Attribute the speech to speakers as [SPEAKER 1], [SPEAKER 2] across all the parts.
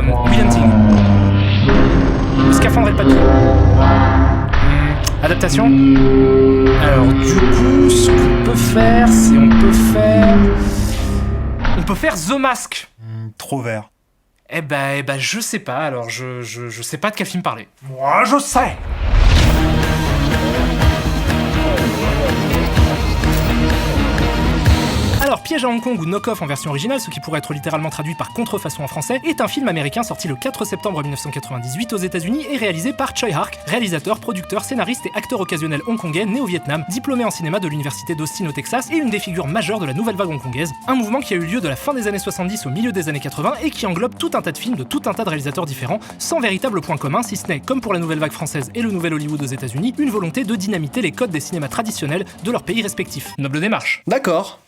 [SPEAKER 1] Will Hunting. Le scaphandre et le papier. Adaptation. Alors du coup, ce qu'on peut faire, c'est on peut faire The Mask.
[SPEAKER 2] Trop vert.
[SPEAKER 1] Eh ben, je sais pas, alors je sais pas de quel film parler.
[SPEAKER 2] Moi, je sais.
[SPEAKER 1] Alors, Piège à Hong Kong ou Knock Off en version originale, ce qui pourrait être littéralement traduit par contrefaçon en français, est un film américain sorti le 4 septembre 1998 aux États-Unis et réalisé par Tsui Hark, réalisateur, producteur, scénariste et acteur occasionnel hongkongais né au Vietnam, diplômé en cinéma de l'université d'Austin au Texas et une des figures majeures de la nouvelle vague hongkongaise, un mouvement qui a eu lieu de la fin des années 70 au milieu des années 80 et qui englobe tout un tas de films de tout un tas de réalisateurs différents, sans véritable point commun, si ce n'est, comme pour la nouvelle vague française et le nouvel Hollywood aux États-Unis, une volonté de dynamiter les codes des cinémas traditionnels de leurs pays respectifs. Noble démarche.
[SPEAKER 2] D'accord.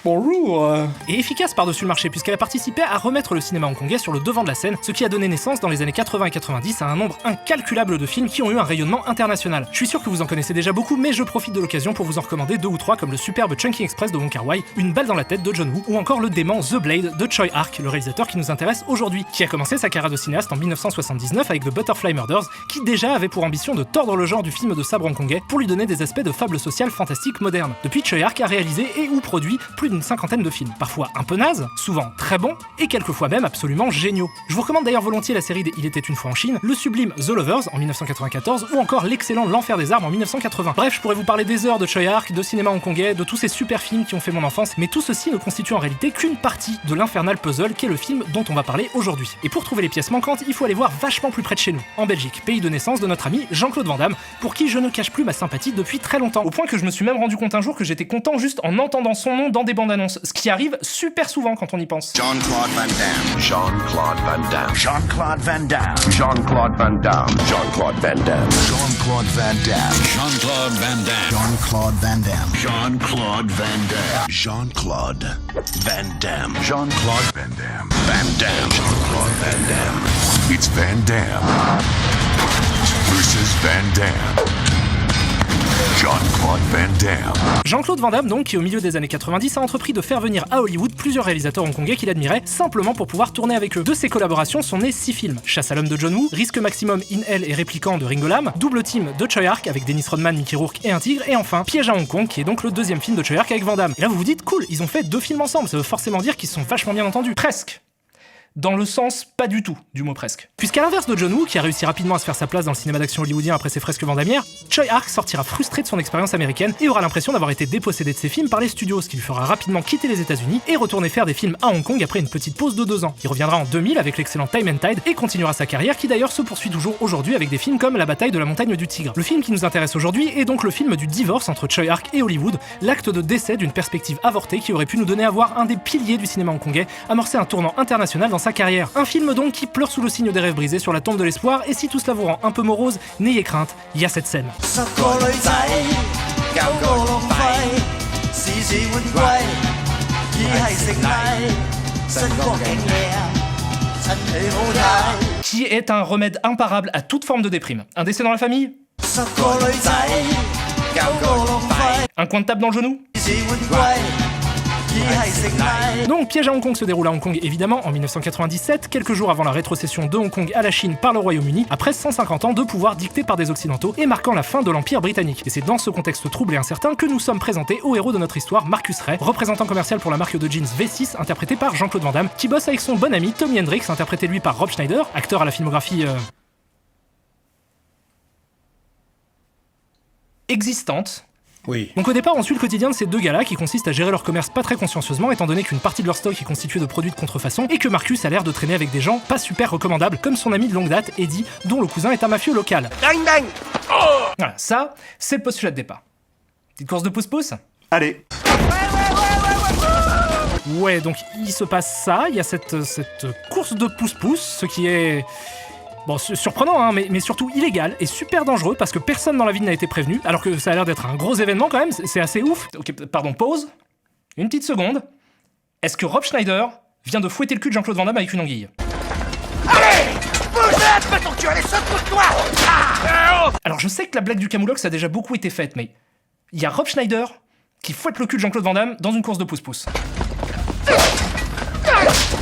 [SPEAKER 2] Bonjour.
[SPEAKER 1] Et efficace par-dessus le marché puisqu'elle a participé à remettre le cinéma hongkongais sur le devant de la scène, ce qui a donné naissance dans les années 80 et 90 à un nombre incalculable de films qui ont eu un rayonnement international. Je suis sûr que vous en connaissez déjà beaucoup, mais je profite de l'occasion pour vous en recommander 2 ou 3 comme le superbe Chungking Express de Wong Kar-wai, Une balle dans la tête de John Woo, ou encore le dément The Blade de Tsui Hark, le réalisateur qui nous intéresse aujourd'hui, qui a commencé sa carrière de cinéaste en 1979 avec The Butterfly Murders, qui déjà avait pour ambition de tordre le genre du film de sabre hongkongais pour lui donner des aspects de fable sociale fantastique moderne. Depuis, Tsui Hark a réalisé et ou produit plus d'une cinquantaine de films, parfois un peu nazes, souvent très bons, et quelquefois même absolument géniaux. Je vous recommande d'ailleurs volontiers la série des Il était une fois en Chine, le sublime The Lovers en 1994, ou encore l'excellent L'Enfer des Armes en 1980. Bref, je pourrais vous parler des heures de Tsui Hark, de cinéma hongkongais, de tous ces super films qui ont fait mon enfance, mais tout ceci ne constitue en réalité qu'une partie de l'infernal puzzle qu'est le film dont on va parler aujourd'hui. Et pour trouver les pièces manquantes, il faut aller voir vachement plus près de chez nous, en Belgique, pays de naissance de notre ami Jean-Claude Van Damme, pour qui je ne cache plus ma sympathie depuis très longtemps. Au point que je me suis même rendu compte un jour que j'étais content juste en entendant son nom dans des bandes annonces, ce qui arrive super souvent quand on y pense.
[SPEAKER 3] Jean-Claude Van Damme.
[SPEAKER 4] Jean-Claude Van Damme.
[SPEAKER 3] Jean-Claude Van Damme.
[SPEAKER 4] Jean-Claude Van Damme. Jean-Claude Van Damme.
[SPEAKER 3] Jean-Claude Van Damme.
[SPEAKER 4] Jean-Claude Van Damme.
[SPEAKER 3] Jean-Claude Van Damme.
[SPEAKER 4] Jean-Claude Van Damme.
[SPEAKER 3] Jean-Claude Van Damme.
[SPEAKER 4] Jean-Claude Van Damme. Van Damme. Jean-Claude Van Damme. It's Van Damme versus Van Damme. Jean-Claude Van Damme.
[SPEAKER 1] Jean-Claude Van Damme, donc, qui au milieu des années 90 a entrepris de faire venir à Hollywood plusieurs réalisateurs hongkongais qu'il admirait, simplement pour pouvoir tourner avec eux. De ces collaborations sont nés 6 films. Chasse à l'homme de John Woo, Risque maximum In Hell et Répliquant de Ringo Lam, Double Team de Tsui Hark avec Dennis Rodman, Mickey Rourke et un tigre, et enfin Piège à Hong Kong, qui est donc le 2e film de Tsui Hark avec Van Damme. Et là vous vous dites, cool, ils ont fait 2 films ensemble, ça veut forcément dire qu'ils sont vachement bien entendus. Presque. Dans le sens pas du tout du mot presque. Puisqu'à l'inverse de John Woo, qui a réussi rapidement à se faire sa place dans le cinéma d'action hollywoodien après ses fresques vandamières, Tsui Hark sortira frustré de son expérience américaine et aura l'impression d'avoir été dépossédé de ses films par les studios, ce qui lui fera rapidement quitter les États-Unis et retourner faire des films à Hong Kong après une petite pause de 2 ans. Il reviendra en 2000 avec l'excellent Time and Tide et continuera sa carrière qui d'ailleurs se poursuit toujours aujourd'hui avec des films comme La bataille de la montagne du tigre. Le film qui nous intéresse aujourd'hui est donc le film du divorce entre Tsui Hark et Hollywood, l'acte de décès d'une perspective avortée qui aurait pu nous donner à voir un des piliers du cinéma hongkongais amorcer un tournant international dans sa carrière. Un film donc qui pleure sous le signe des rêves brisés sur la tombe de l'espoir, et si tout cela vous rend un peu morose, n'ayez crainte, il y a cette scène. Qui est un remède imparable à toute forme de déprime. Un décès dans la famille ? Un coin de table dans le genou ? Donc Piège à Hong Kong se déroule à Hong Kong évidemment en 1997, quelques jours avant la rétrocession de Hong Kong à la Chine par le Royaume-Uni, après 150 ans de pouvoir dicté par des occidentaux et marquant la fin de l'Empire britannique. Et c'est dans ce contexte trouble et incertain que nous sommes présentés au héros de notre histoire, Marcus Ray, représentant commercial pour la marque de jeans V6, interprété par Jean-Claude Van Damme, qui bosse avec son bon ami Tommy Hendrix, interprété lui par Rob Schneider, acteur à la filmographie existante.
[SPEAKER 2] Oui.
[SPEAKER 1] Donc au départ, on suit le quotidien de ces 2 gars-là qui consistent à gérer leur commerce pas très consciencieusement étant donné qu'une partie de leur stock est constituée de produits de contrefaçon et que Marcus a l'air de traîner avec des gens pas super recommandables comme son ami de longue date, Eddie, dont le cousin est un mafieux local.
[SPEAKER 3] Ding ding.
[SPEAKER 1] Voilà, ça, c'est le postulat de départ. Petite course de pouce-pouce ?
[SPEAKER 2] Allez.
[SPEAKER 1] Ouais, donc il se passe ça, il y a cette course de pouce-pouce, ce qui est... Bon, surprenant, hein, mais surtout illégal et super dangereux parce que personne dans la ville n'a été prévenu, alors que ça a l'air d'être un gros événement quand même, c'est assez ouf. Ok, pardon, pause. Une petite seconde. Est-ce que Rob Schneider vient de fouetter le cul de Jean-Claude Van Damme avec une anguille ?
[SPEAKER 3] Allez, bouge-la, fais ton cul, allez, saute-toi.
[SPEAKER 1] Alors je sais que la blague du camoulox a déjà beaucoup été faite, mais il y a Rob Schneider qui fouette le cul de Jean-Claude Van Damme dans une course de pouce-pouce.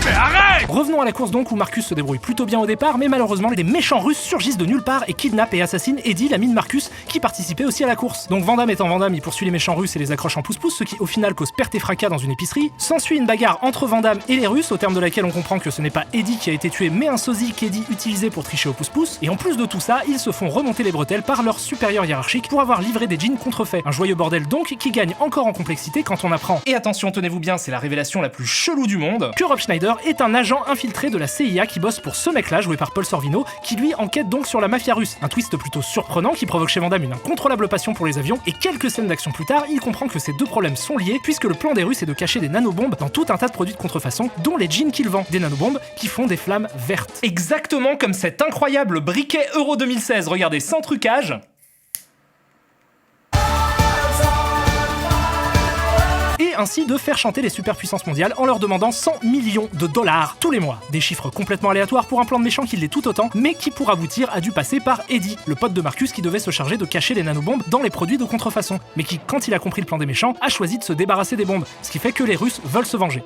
[SPEAKER 3] Mais arrête!
[SPEAKER 1] Revenons à la course donc où Marcus se débrouille plutôt bien au départ, mais malheureusement des méchants russes surgissent de nulle part et kidnappent et assassinent Eddie, l'ami de Marcus, qui participait aussi à la course. Donc Van Damme étant Van Damme, il poursuit les méchants russes et les accroche en pouce-pouce, ce qui au final cause perte et fracas dans une épicerie. S'ensuit une bagarre entre Van Damme et les Russes, au terme de laquelle on comprend que ce n'est pas Eddie qui a été tué, mais un sosie qu'Eddie utilisait pour tricher au pouce-pouce. Et en plus de tout ça, ils se font remonter les bretelles par leur supérieur hiérarchique pour avoir livré des jeans contrefaits. Un joyeux bordel donc qui gagne encore en complexité quand on apprend, et attention tenez-vous bien, c'est la révélation la plus chelou du monde, que Rob Schneider est un agent infiltré de la CIA qui bosse pour ce mec-là, joué par Paul Sorvino, qui lui enquête donc sur la mafia russe. Un twist plutôt surprenant qui provoque chez Van Damme une incontrôlable passion pour les avions, et quelques scènes d'action plus tard, il comprend que ces deux problèmes sont liés, puisque le plan des Russes est de cacher des nanobombes dans tout un tas de produits de contrefaçon, dont les jeans qu'il vend, des nanobombes qui font des flammes vertes. Exactement comme cet incroyable briquet Euro 2016, regardez, sans trucage. Et ainsi de faire chanter les superpuissances mondiales en leur demandant 100 millions de dollars tous les mois. Des chiffres complètement aléatoires pour un plan de méchant qui l'est tout autant, mais qui pour aboutir a dû passer par Eddie, le pote de Marcus qui devait se charger de cacher les nanobombes dans les produits de contrefaçon, mais qui, quand il a compris le plan des méchants, a choisi de se débarrasser des bombes, ce qui fait que les Russes veulent se venger.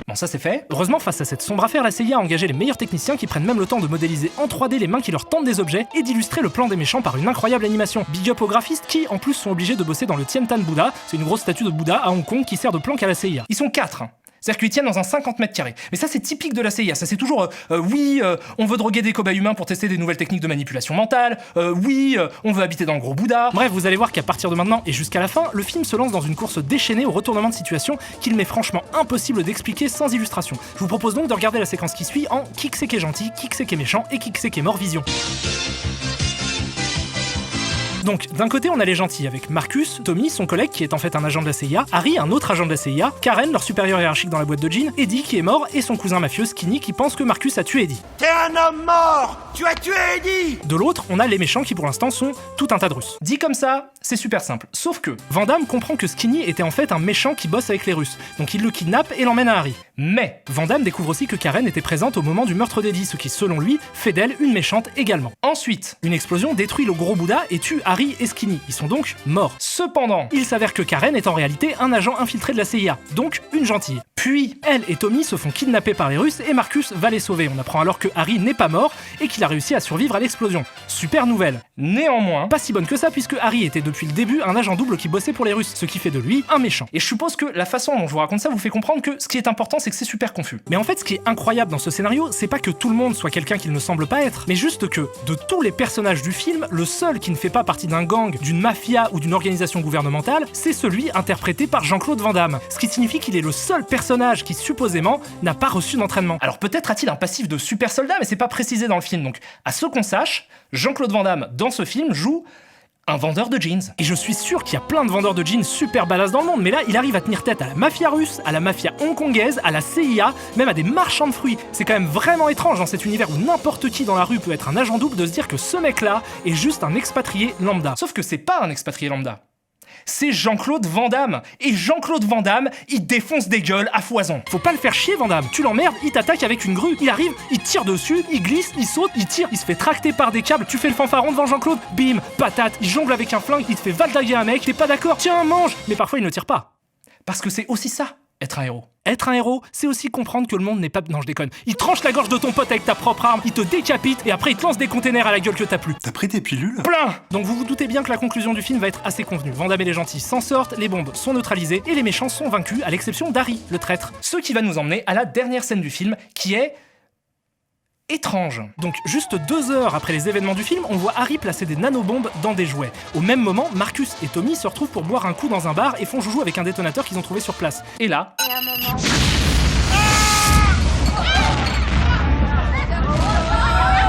[SPEAKER 1] Bon, ça c'est fait. Heureusement, face à cette sombre affaire, la CIA a engagé les meilleurs techniciens qui prennent même le temps de modéliser en 3D les mains qui leur tendent des objets et d'illustrer le plan des méchants par une incroyable animation. Big up aux graphistes qui, en plus, sont obligés de bosser dans le Tiantan Buddha, c'est une grosse statue de Bouddha à Hong Kong qui sert de planque à la CIA. Ils sont 4. C'est-à-dire qu'ils tiennent dans un 50 mètres carrés. Mais ça, c'est typique de la CIA. Ça, c'est toujours on veut droguer des cobayes humains pour tester des nouvelles techniques de manipulation mentale. On veut habiter dans le gros Bouddha. Bref, vous allez voir qu'à partir de maintenant et jusqu'à la fin, le film se lance dans une course déchaînée au retournement de situation qu'il m'est franchement impossible d'expliquer sans illustration. Je vous propose donc de regarder la séquence qui suit en qui que c'est qui est gentil, qui que c'est qui est méchant et qui que c'est qui est mort vision. Donc, d'un côté, on a les gentils, avec Marcus, Tommy, son collègue qui est en fait un agent de la CIA, Harry, un autre agent de la CIA, Karen, leur supérieur hiérarchique dans la boîte de jeans, Eddie qui est mort, et son cousin mafieux Skinny qui pense que Marcus a tué Eddie.
[SPEAKER 3] T'es un homme mort! Tu as tué Eddie!
[SPEAKER 1] De l'autre, on a les méchants qui pour l'instant sont tout un tas de Russes. Dit comme ça, c'est super simple. Sauf que Van Damme comprend que Skinny était en fait un méchant qui bosse avec les Russes, donc il le kidnappe et l'emmène à Harry. Mais Van Damme découvre aussi que Karen était présente au moment du meurtre d'Eddie, ce qui selon lui fait d'elle une méchante également. Ensuite, une explosion détruit le gros Bouddha et tue Harry et Skinny. Ils sont donc morts. Cependant, il s'avère que Karen est en réalité un agent infiltré de la CIA, donc une gentille. Puis, elle et Tommy se font kidnapper par les Russes et Marcus va les sauver. On apprend alors que Harry n'est pas mort et qu'il a réussi à survivre à l'explosion. Super nouvelle. Néanmoins, pas si bonne que ça puisque Harry était depuis le début un agent double qui bossait pour les Russes, ce qui fait de lui un méchant. Et je suppose que la façon dont je vous raconte ça vous fait comprendre que ce qui est important c'est que c'est super confus. Mais en fait, ce qui est incroyable dans ce scénario, c'est pas que tout le monde soit quelqu'un qu'il ne semble pas être, mais juste que, de tous les personnages du film, le seul qui ne fait pas partie d'un gang, d'une mafia ou d'une organisation gouvernementale, c'est celui interprété par Jean-Claude Van Damme. Ce qui signifie qu'il est le seul personnage qui, supposément, n'a pas reçu d'entraînement. Alors peut-être a-t-il un passif de super soldat, mais c'est pas précisé dans le film, donc à ce qu'on sache, Jean-Claude Van Damme, dans ce film, joue un vendeur de jeans. Et je suis sûr qu'il y a plein de vendeurs de jeans super badass dans le monde, mais là, il arrive à tenir tête à la mafia russe, à la mafia hongkongaise, à la CIA, même à des marchands de fruits. C'est quand même vraiment étrange dans cet univers où n'importe qui dans la rue peut être un agent double de se dire que ce mec-là est juste un expatrié lambda. Sauf que c'est pas un expatrié lambda. C'est Jean-Claude Van Damme. Et Jean-Claude Van Damme, il défonce des gueules à foison. Faut pas le faire chier, Van Damme. Tu l'emmerdes, il t'attaque avec une grue. Il arrive, il tire dessus, il glisse, il saute, il tire, il se fait tracter par des câbles. Tu fais le fanfaron devant Jean-Claude, bim, patate, il jongle avec un flingue, il te fait valdaguer un mec, t'es pas d'accord, tiens, mange. Mais parfois, il ne tire pas. Parce que c'est aussi ça, être un héros. Être un héros, c'est aussi comprendre que le monde n'est pas... Non, je déconne. Il tranche la gorge de ton pote avec ta propre arme, il te décapite, et après il te lance des containers à la gueule que t'as plus.
[SPEAKER 2] T'as pris tes pilules?
[SPEAKER 1] Plein. Donc vous vous doutez bien que la conclusion du film va être assez convenue. Van Damme et les gentils s'en sortent, les bombes sont neutralisées, et les méchants sont vaincus, à l'exception d'Harry, le traître. Ce qui va nous emmener à la dernière scène du film, qui est... étrange. Donc juste 2 heures après les événements du film, on voit Harry placer des nanobombes dans des jouets. Au même moment, Marcus et Tommy se retrouvent pour boire un coup dans un bar et font joujou avec un détonateur qu'ils ont trouvé sur place. Et là...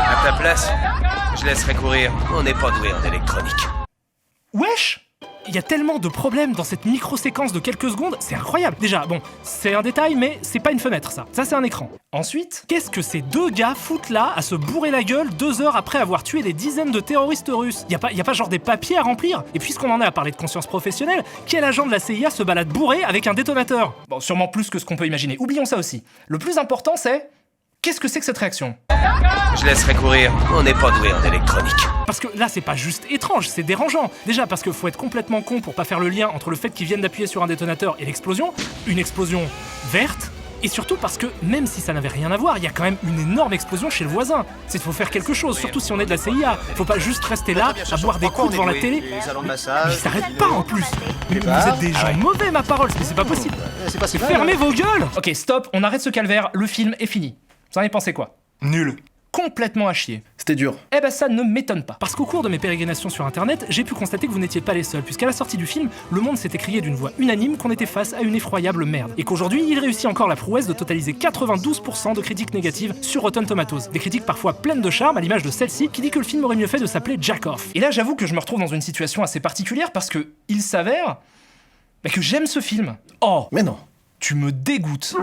[SPEAKER 5] À ta place, je laisserai courir. On n'est pas doué en électronique.
[SPEAKER 1] Wesh! Il y a tellement de problèmes dans cette micro-séquence de quelques secondes, c'est incroyable. Déjà, bon, c'est un détail, mais c'est pas une fenêtre, ça. Ça, c'est un écran. Ensuite, qu'est-ce que ces 2 gars foutent là à se bourrer la gueule 2 heures après avoir tué des dizaines de terroristes russes? Y a pas genre des papiers à remplir? Et puisqu'on en est à parler de conscience professionnelle, quel agent de la CIA se balade bourré avec un détonateur? Bon, sûrement plus que ce qu'on peut imaginer. Oublions ça aussi. Le plus important, c'est... qu'est-ce que c'est que cette réaction?
[SPEAKER 5] Je laisserai courir. On n'est pas doué en électronique.
[SPEAKER 1] Parce que là, c'est pas juste étrange, c'est dérangeant. Déjà parce qu'il faut être complètement con pour pas faire le lien entre le fait qu'ils viennent d'appuyer sur un détonateur et l'explosion, une explosion verte, et surtout parce que, même si ça n'avait rien à voir, il y a quand même une énorme explosion chez le voisin. C'est qu'il faut faire quelque chose, surtout si on est de la CIA. Faut pas juste rester là, à boire des coups devant la télé. Mais il s'arrête pas en plus. Mais vous êtes des gens mauvais, ma parole, mais c'est pas possible. Fermez vos gueules. Ok, stop, on arrête ce calvaire, le film est fini. Vous en avez pensé quoi?
[SPEAKER 2] Nul.
[SPEAKER 1] Complètement à chier.
[SPEAKER 6] C'était dur.
[SPEAKER 1] Eh ben ça ne m'étonne pas. Parce qu'au cours de mes pérégrinations sur internet, j'ai pu constater que vous n'étiez pas les seuls, puisqu'à la sortie du film, le monde s'était crié d'une voix unanime qu'on était face à une effroyable merde. Et qu'aujourd'hui, il réussit encore la prouesse de totaliser 92% de critiques négatives sur Rotten Tomatoes. Des critiques parfois pleines de charme, à l'image de celle-ci, qui dit que le film aurait mieux fait de s'appeler Jack Off. Et là, j'avoue que je me retrouve dans une situation assez particulière parce que il s'avère que j'aime ce film. Oh,
[SPEAKER 6] Mais non.
[SPEAKER 1] tu me dégoûtes.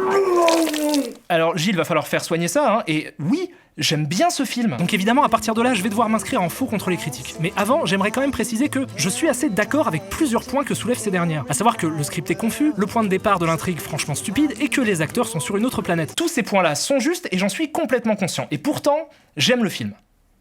[SPEAKER 1] Alors Gilles, va falloir faire soigner ça, hein, et oui, j'aime bien ce film. Donc évidemment, à partir de là, je vais devoir m'inscrire en faux contre les critiques. Mais avant, j'aimerais quand même préciser que je suis assez d'accord avec plusieurs points que soulèvent ces dernières. À savoir que le script est confus, le point de départ de l'intrigue franchement stupide, et que les acteurs sont sur une autre planète. Tous ces points-là sont justes, et j'en suis complètement conscient. Et pourtant, j'aime le film.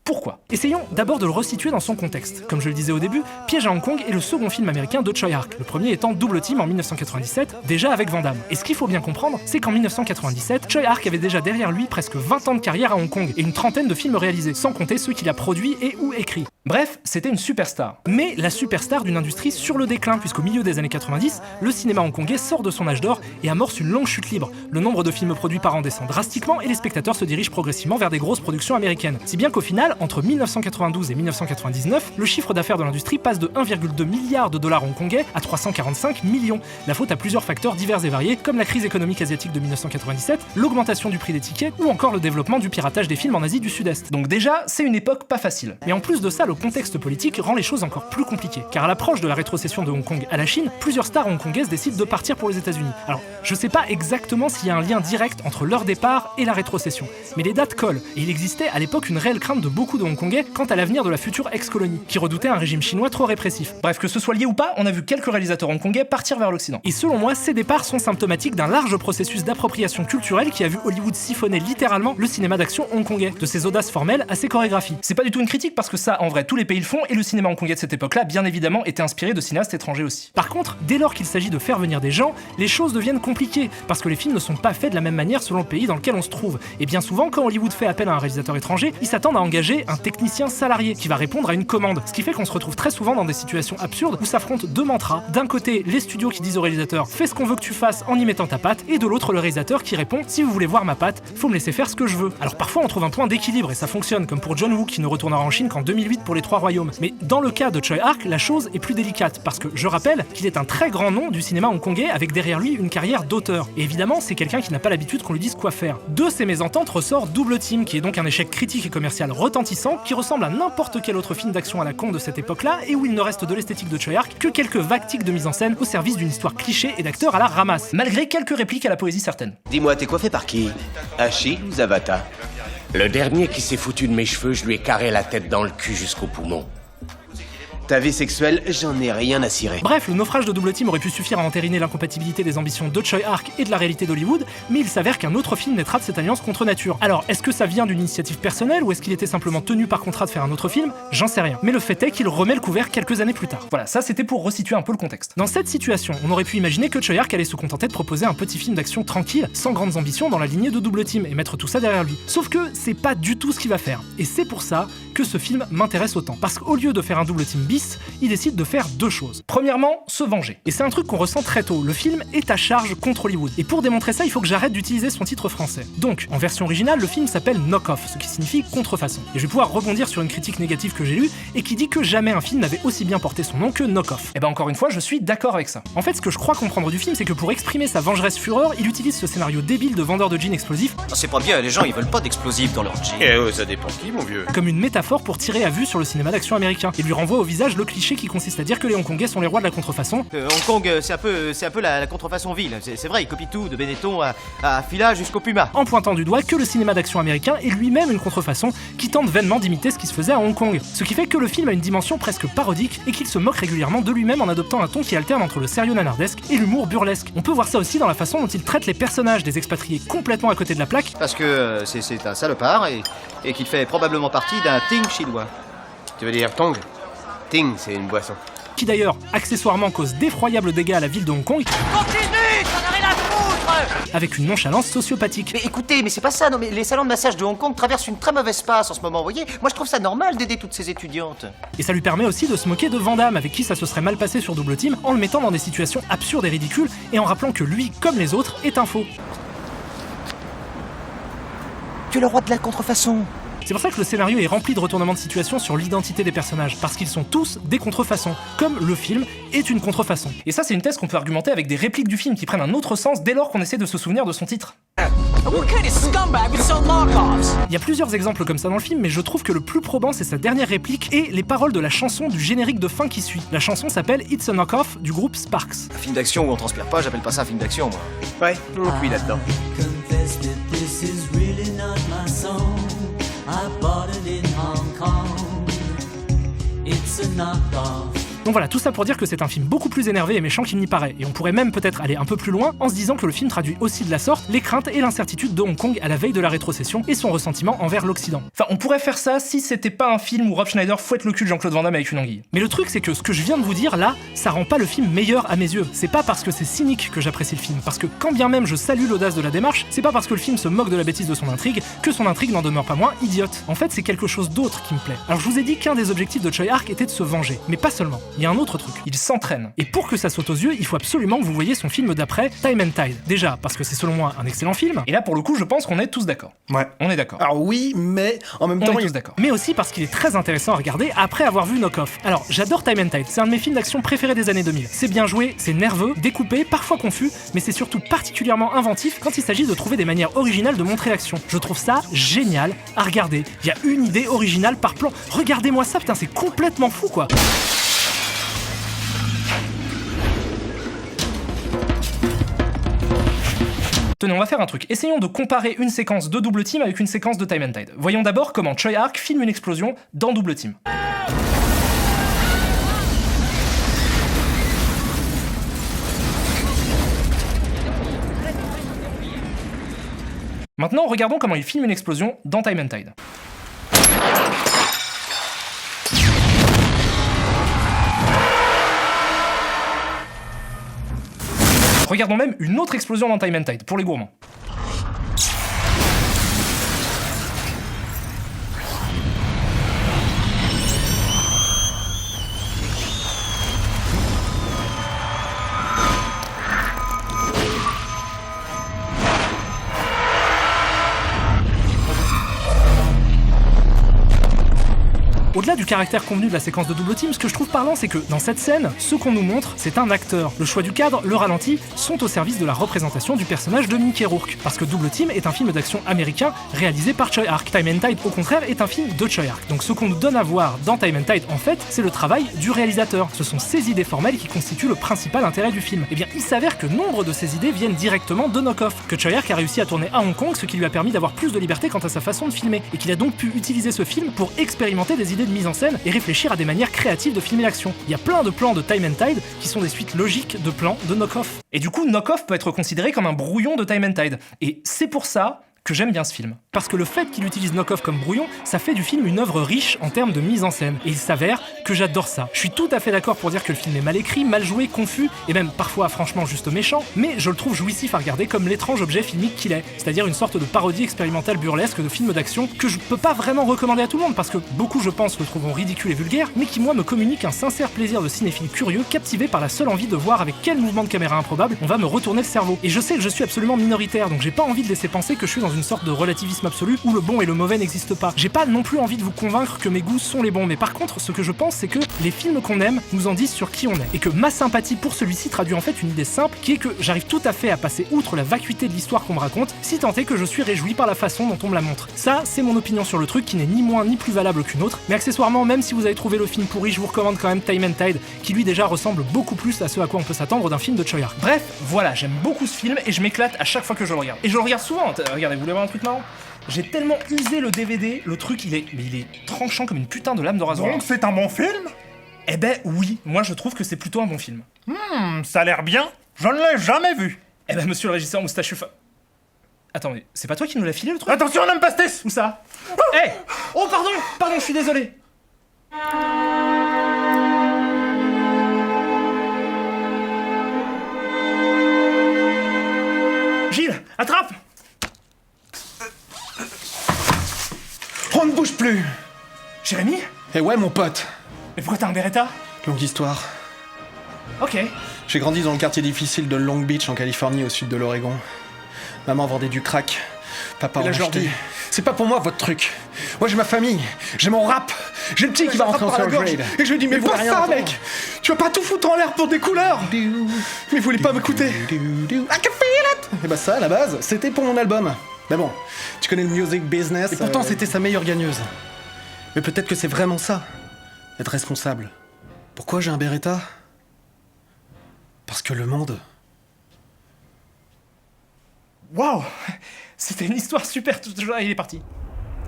[SPEAKER 1] Pourquoi? Essayons d'abord de le resituer dans son contexte. Comme je le disais au début, Piège à Hong Kong est le second film américain de Tsui Hark, le premier étant Double Team en 1997, déjà avec Van Damme. Et ce qu'il faut bien comprendre, c'est qu'en 1997, Tsui Hark avait déjà derrière lui presque 20 ans de carrière à Hong Kong et une trentaine de films réalisés, sans compter ceux qu'il a produits et ou écrits. Bref, c'était une superstar. Mais la superstar d'une industrie sur le déclin, puisqu'au milieu des années 90, le cinéma hongkongais sort de son âge d'or et amorce une longue chute libre. Le nombre de films produits par an descend drastiquement et les spectateurs se dirigent progressivement vers des grosses productions américaines. Si bien qu'au final, entre 1992 et 1999, le chiffre d'affaires de l'industrie passe de 1,2 milliard de dollars hongkongais à 345 millions. La faute à plusieurs facteurs divers et variés, comme la crise économique asiatique de 1997, l'augmentation du prix des tickets ou encore le développement du piratage des films en Asie du Sud-Est. Donc déjà, c'est une époque pas facile. Mais en plus de ça, le contexte politique rend les choses encore plus compliquées, car à l'approche de la rétrocession de Hong Kong à la Chine, plusieurs stars hongkongaises décident de partir pour les États-Unis. Alors, je sais pas exactement s'il y a un lien direct entre leur départ et la rétrocession, mais les dates collent, et il existait à l'époque une réelle crainte de beaucoup de Hongkongais quant à l'avenir de la future ex-colonie, qui redoutait un régime chinois trop répressif. Bref, que ce soit lié ou pas, on a vu quelques réalisateurs hongkongais partir vers l'Occident. Et selon moi, ces départs sont symptomatiques d'un large processus d'appropriation culturelle qui a vu Hollywood siphonner littéralement le cinéma d'action hongkongais, de ses audaces formelles à ses chorégraphies. C'est pas du tout une critique parce que ça, en vrai, tous les pays le font, et le cinéma hongkongais de cette époque-là, bien évidemment, était inspiré de cinéastes étrangers aussi. Par contre, dès lors qu'il s'agit de faire venir des gens, les choses deviennent compliquées, parce que les films ne sont pas faits de la même manière selon le pays dans lequel on se trouve. Et bien souvent, quand Hollywood fait appel à un réalisateur étranger, ils s'attendent à engager un technicien salarié qui va répondre à une commande, ce qui fait qu'on se retrouve très souvent dans des situations absurdes où s'affrontent deux mantras. D'un côté, les studios qui disent au réalisateur « fais ce qu'on veut que tu fasses en y mettant ta patte », et de l'autre, le réalisateur qui répond « si vous voulez voir ma patte, faut me laisser faire ce que je veux ». Alors parfois, on trouve un point d'équilibre et ça fonctionne, comme pour John Woo qui ne retournera en Chine qu'en 2008 pour les Trois Royaumes. Mais dans le cas de Tsui Hark, la chose est plus délicate, parce que je rappelle qu'il est un très grand nom du cinéma hongkongais avec derrière lui une carrière d'auteur. Et évidemment, c'est quelqu'un qui n'a pas l'habitude qu'on lui dise quoi faire. De ces mésententes ressort Double Team, qui est donc un échec critique et commercial retentissant, qui ressemble à n'importe quel autre film d'action à la con de cette époque-là, et où il ne reste de l'esthétique de Tsui Hark que quelques vagues tics de mise en scène au service d'une histoire cliché et d'acteurs à la ramasse, malgré quelques répliques à la poésie certaine.
[SPEAKER 7] Dis-moi, t'es coiffé par qui? Achille ou Zavata? Le dernier qui s'est foutu de mes cheveux, je lui ai carré la tête dans le cul jusqu'au poumon. Ta vie sexuelle, j'en ai rien à cirer.
[SPEAKER 1] Bref, le naufrage de Double Team aurait pu suffire à entériner l'incompatibilité des ambitions de Tsui Hark et de la réalité d'Hollywood, mais il s'avère qu'un autre film naîtra de cette alliance contre nature. Alors, est-ce que ça vient d'une initiative personnelle ou est-ce qu'il était simplement tenu par contrat de faire un autre film? J'en sais rien. Mais le fait est qu'il remet le couvert quelques années plus tard. Voilà, ça c'était pour resituer un peu le contexte. Dans cette situation, on aurait pu imaginer que Tsui Hark allait se contenter de proposer un petit film d'action tranquille, sans grandes ambitions dans la lignée de Double Team et mettre tout ça derrière lui. Sauf que c'est pas du tout ce qu'il va faire. Et c'est pour ça que ce film m'intéresse autant. Parce qu'au lieu de faire un Double Team bis, il décide de faire deux choses. Premièrement, se venger. Et c'est un truc qu'on ressent très tôt, le film est à charge contre Hollywood. Et pour démontrer ça, il faut que j'arrête d'utiliser son titre français. Donc, en version originale, le film s'appelle Knock-Off, ce qui signifie contrefaçon. Et je vais pouvoir rebondir sur une critique négative que j'ai lue et qui dit que jamais un film n'avait aussi bien porté son nom que Knock-Off. Et ben encore une fois, je suis d'accord avec ça. En fait, ce que je crois comprendre du film, c'est que pour exprimer sa vengeresse fureur, il utilise ce scénario débile de vendeur de jeans explosifs.
[SPEAKER 8] C'est pas bien, les gens ils veulent pas d'explosifs dans leur jeans.
[SPEAKER 5] Eh oh, ça dépend qui, mon vieux.
[SPEAKER 1] Comme une métaphore pour tirer à vue sur le cinéma d'action américain et lui renvoie au visage dégage le cliché qui consiste à dire que les Hongkongais sont les rois de la contrefaçon.
[SPEAKER 3] Hong Kong, c'est un peu la contrefaçon ville. C'est vrai, il copie tout, de Benetton à Fila jusqu'au Puma.
[SPEAKER 1] En pointant du doigt que le cinéma d'action américain est lui-même une contrefaçon qui tente vainement d'imiter ce qui se faisait à Hong Kong. Ce qui fait que le film a une dimension presque parodique et qu'il se moque régulièrement de lui-même en adoptant un ton qui alterne entre le sérieux nanardesque et l'humour burlesque. On peut voir ça aussi dans la façon dont il traite les personnages des expatriés complètement à côté de la plaque.
[SPEAKER 3] Parce que c'est un salopard et qu'il fait probablement partie d'un ting chinois.
[SPEAKER 7] Tu veux dire Tong? Ting, c'est une boisson.
[SPEAKER 1] Qui d'ailleurs, accessoirement, cause d'effroyables dégâts à la ville de Hong Kong.
[SPEAKER 3] Continue, ça n'a rien à foutre!
[SPEAKER 1] Avec une nonchalance sociopathique.
[SPEAKER 3] Mais écoutez, mais c'est pas ça, non, mais les salons de massage de Hong Kong traversent une très mauvaise passe en ce moment, vous voyez? Moi je trouve ça normal d'aider toutes ces étudiantes.
[SPEAKER 1] Et ça lui permet aussi de se moquer de Van Damme, avec qui ça se serait mal passé sur Double Team, en le mettant dans des situations absurdes et ridicules, et en rappelant que lui, comme les autres, est un faux.
[SPEAKER 3] Tu es le roi de la contrefaçon.
[SPEAKER 1] C'est pour ça que le scénario est rempli de retournements de situation sur l'identité des personnages, parce qu'ils sont tous des contrefaçons, comme le film est une contrefaçon. Et ça, c'est une thèse qu'on peut argumenter avec des répliques du film qui prennent un autre sens dès lors qu'on essaie de se souvenir de son titre. Il y a plusieurs exemples comme ça dans le film, mais je trouve que le plus probant c'est sa dernière réplique et les paroles de la chanson du générique de fin qui suit. La chanson s'appelle It's a Knockoff du groupe Sparks.
[SPEAKER 3] Un film d'action où on transpire pas, j'appelle pas ça un film d'action, moi.
[SPEAKER 7] Ouais, on cuit là-dedans.
[SPEAKER 6] Confess that this is really not my song. I bought it in Hong Kong. It's a knockoff.
[SPEAKER 1] Donc voilà, tout ça pour dire que c'est un film beaucoup plus énervé et méchant qu'il n'y paraît, et on pourrait même peut-être aller un peu plus loin en se disant que le film traduit aussi de la sorte les craintes et l'incertitude de Hong Kong à la veille de la rétrocession et son ressentiment envers l'Occident. Enfin, on pourrait faire ça si c'était pas un film où Rob Schneider fouette le cul de Jean-Claude Van Damme avec une anguille. Mais le truc c'est que ce que je viens de vous dire là, ça rend pas le film meilleur à mes yeux. C'est pas parce que c'est cynique que j'apprécie le film, parce que quand bien même je salue l'audace de la démarche, c'est pas parce que le film se moque de la bêtise de son intrigue que son intrigue n'en demeure pas moins idiote. En fait, c'est quelque chose d'autre qui me plaît. Alors je vous ai dit qu'un des objectifs de Choi Ark était de se venger, mais pas seulement. Il y a un autre truc. Il s'entraîne. Et pour que ça saute aux yeux, il faut absolument que vous voyez son film d'après, Time and Tide. Déjà, parce que c'est selon moi un excellent film, et là pour le coup je pense qu'on est tous d'accord.
[SPEAKER 2] Ouais.
[SPEAKER 1] On est d'accord.
[SPEAKER 2] Alors oui, mais en même
[SPEAKER 1] On
[SPEAKER 2] temps...
[SPEAKER 1] est tous d'accord. Mais aussi parce qu'il est très intéressant à regarder après avoir vu Knock Off. Alors, j'adore Time and Tide, c'est un de mes films d'action préférés des années 2000. C'est bien joué, c'est nerveux, découpé, parfois confus, mais c'est surtout particulièrement inventif quand il s'agit de trouver des manières originales de montrer l'action. Je trouve ça génial à regarder. Il y a une idée originale par plan. Regardez-moi ça, putain, c'est complètement fou quoi. Tenez, on va faire un truc. Essayons de comparer une séquence de Double Team avec une séquence de Time and Tide. Voyons d'abord comment Choi Ark filme une explosion dans Double Team. Maintenant, regardons comment il filme une explosion dans Time and Tide. Regardons même une autre explosion dans Time and Tide, pour les gourmands. Au-delà du caractère convenu de la séquence de Double Team, ce que je trouve parlant, c'est que dans cette scène, ce qu'on nous montre, c'est un acteur. Le choix du cadre, le ralenti, sont au service de la représentation du personnage de Mickey Rourke. Parce que Double Team est un film d'action américain réalisé par Choi Ark. Time and Tide, au contraire, est un film de Choi Ark. Donc ce qu'on nous donne à voir dans Time and Tide, en fait, c'est le travail du réalisateur. Ce sont ces idées formelles qui constituent le principal intérêt du film. Et bien, il s'avère que nombre de ces idées viennent directement de Knock Off, que Choi Ark a réussi à tourner à Hong Kong, ce qui lui a permis d'avoir plus de liberté quant à sa façon de filmer, et qu'il a donc pu utiliser ce film pour expérimenter des idées de mise en scène et réfléchir à des manières créatives de filmer l'action. Il y a plein de plans de Time and Tide qui sont des suites logiques de plans de Knock Off. Et du coup, Knock Off peut être considéré comme un brouillon de Time and Tide. Et c'est pour ça que j'aime bien ce film. Parce que le fait qu'il utilise Knock Off comme brouillon, ça fait du film une œuvre riche en termes de mise en scène. Et il s'avère que j'adore ça. Je suis tout à fait d'accord pour dire que le film est mal écrit, mal joué, confus, et même parfois franchement juste méchant, mais je le trouve jouissif à regarder comme l'étrange objet filmique qu'il est. C'est-à-dire une sorte de parodie expérimentale burlesque de film d'action que je peux pas vraiment recommander à tout le monde, parce que beaucoup, je pense, le trouveront ridicule et vulgaire, mais qui moi me communique un sincère plaisir de cinéphile curieux, captivé par la seule envie de voir avec quel mouvement de caméra improbable on va me retourner le cerveau. Et je sais que je suis absolument minoritaire, donc j'ai pas envie de laisser penser que je suis dans une une sorte de relativisme absolu où le bon et le mauvais n'existent pas. J'ai pas non plus envie de vous convaincre que mes goûts sont les bons, mais par contre, ce que je pense, c'est que les films qu'on aime nous en disent sur qui on est, et que ma sympathie pour celui-ci traduit en fait une idée simple, qui est que j'arrive tout à fait à passer outre la vacuité de l'histoire qu'on me raconte, si tant est que je suis réjoui par la façon dont on me la montre. Ça, c'est mon opinion sur le truc, qui n'est ni moins ni plus valable qu'une autre, mais accessoirement, même si vous avez trouvé le film pourri, je vous recommande quand même Time and Tide, qui lui déjà ressemble beaucoup plus à ce à quoi on peut s'attendre d'un film de Choi Ark. Bref, voilà, j'aime beaucoup ce film et je m'éclate à chaque fois que je le regarde. Et je le regarde souvent, regardez, vous voulez voir un truc marrant ? J'ai tellement usé le DVD, le truc il est tranchant comme une putain de lame de rasoir.
[SPEAKER 2] Donc c'est un bon film?
[SPEAKER 1] Eh ben oui, moi je trouve que c'est plutôt un bon film.
[SPEAKER 2] Ça a l'air bien. Je ne l'ai jamais vu.
[SPEAKER 1] Eh ben monsieur le régisseur moustachu Attends, mais c'est pas toi qui nous l'as filé le truc?
[SPEAKER 2] Attention, n'aime pas Stess.
[SPEAKER 1] Où ça? Eh Oh pardon, je suis désolé. Gilles, attrape!
[SPEAKER 8] On ne bouge plus.
[SPEAKER 1] Jérémy?
[SPEAKER 8] Eh ouais, mon pote.
[SPEAKER 1] Mais pourquoi t'as un Beretta?
[SPEAKER 8] Longue histoire.
[SPEAKER 1] Ok.
[SPEAKER 8] J'ai grandi dans le quartier difficile de Long Beach, en Californie, au sud de l'Oregon. Maman vendait du crack. Papa en achetait. C'est pas pour moi, votre truc. Moi, j'ai ma famille. J'ai mon rap. J'ai le petit qui va rentrer en third grade. Et je lui dis, mais pas ça, mec. Tu vas pas tout foutre en l'air pour des couleurs. Mais vous voulez pas m'écouter. I can feel it. Et bah ça, à la base, c'était pour mon album. Mais bon, tu connais le music business. Et pourtant, c'était sa meilleure gagneuse. Mais peut-être que c'est vraiment ça, être responsable. Pourquoi j'ai un Beretta? Parce que le monde...
[SPEAKER 1] Waouh! C'était une histoire super, il est parti.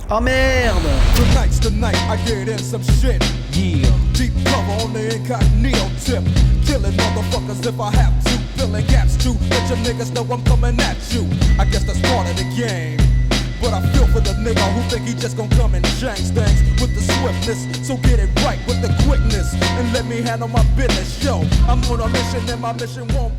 [SPEAKER 8] Oh merde!
[SPEAKER 9] Tonight's the night I get in some shit. Yeah. Deep cover on the incognito tip. Killing motherfuckers if I have to. Filling gaps too. Let your niggas know I'm coming at you. I guess that's part of the game. But I feel for the nigga who think he just gon' come and change things with the swiftness. So get it right with the quickness and let me handle my business. Yo, I'm on a mission and my mission won't